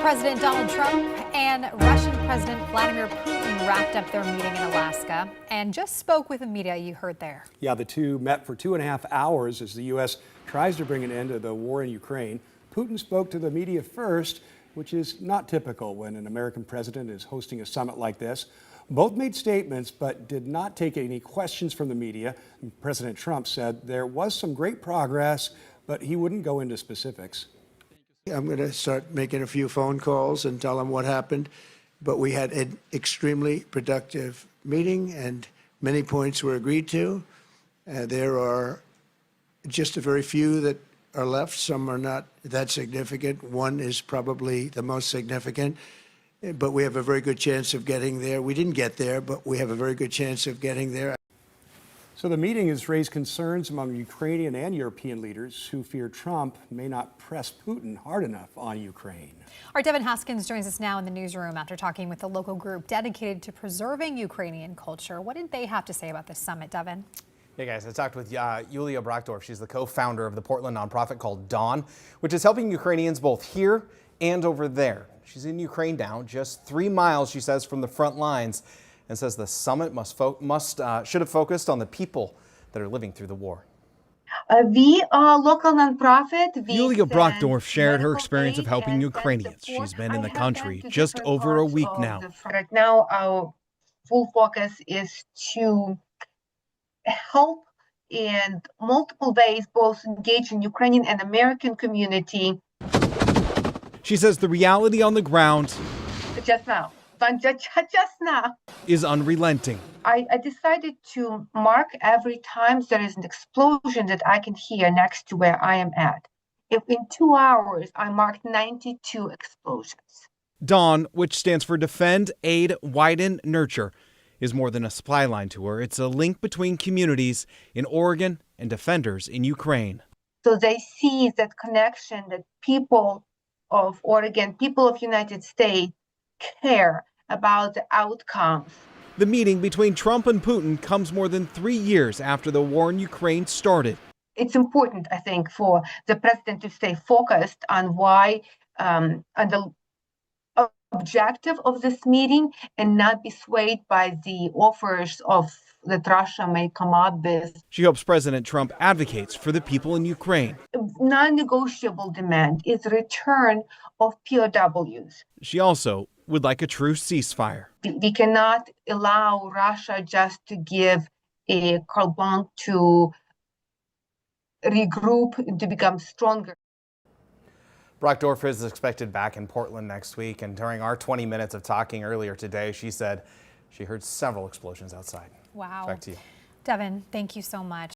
President Donald Trump and Russian President Vladimir Putin wrapped up their meeting in Alaska and just spoke with the media. You heard there. Yeah, the two met for 2.5 hours as the U.S. tries to bring an end to the war in Ukraine. Putin spoke to the media first, which is not typical when an American president is hosting a summit like this. Both made statements but did not take any questions from the media. President Trump said there was some great progress, but he wouldn't go into specifics. I'm going to start making a few phone calls and tell them what happened. But we had an extremely productive meeting and many points were agreed to. There are just a very few that are left. Some are not that significant. One is probably the most significant, but we have a very good chance of getting there. We didn't get there, but we have a very good chance of getting there. So the meeting has raised concerns among Ukrainian and European leaders who fear Trump may not press Putin hard enough on Ukraine. Our Devin Haskins joins us now in the newsroom after talking with a local group dedicated to preserving Ukrainian culture. What did they have to say about this summit, Devin? Hey guys, I talked with Yulia Brockdorf. She's the co-founder of the Portland nonprofit called Dawn, which is helping Ukrainians both here and over there. She's in Ukraine now, just 3 miles, she says, from the front lines, and says the summit should have focused on the people that are living through the war. We are a local nonprofit. Yulia Brockdorf shared her experience of helping Ukrainians. She's been in the country just over a week now. Right now, our full focus is to help in multiple ways, both engage in Ukrainian and American community. She says the reality on the ground Just now. is unrelenting. I decided to mark every time there is an explosion that I can hear next to where I am at. If in 2 hours, I marked 92 explosions. Dawn, which stands for Defend, Aid, Widen, Nurture, is more than a supply line to her. It's a link between communities in Oregon and defenders in Ukraine. So they see that connection that people of Oregon, people of United States care about the outcomes. The meeting between Trump and Putin comes more than 3 years after the war in Ukraine started. It's important, I think, for the president to stay focused on on the objective of this meeting and not be swayed by the offers that Russia may come up with. She hopes President Trump advocates for the people in Ukraine. Non-negotiable demand is return of POWs. She also would like a true ceasefire. We cannot allow Russia just to give a carte blanche to regroup, to become stronger. Brockdorf is expected back in Portland next week, and during our 20 minutes of talking earlier today, she said she heard several explosions outside. Wow. Back to you. Devin, thank you so much.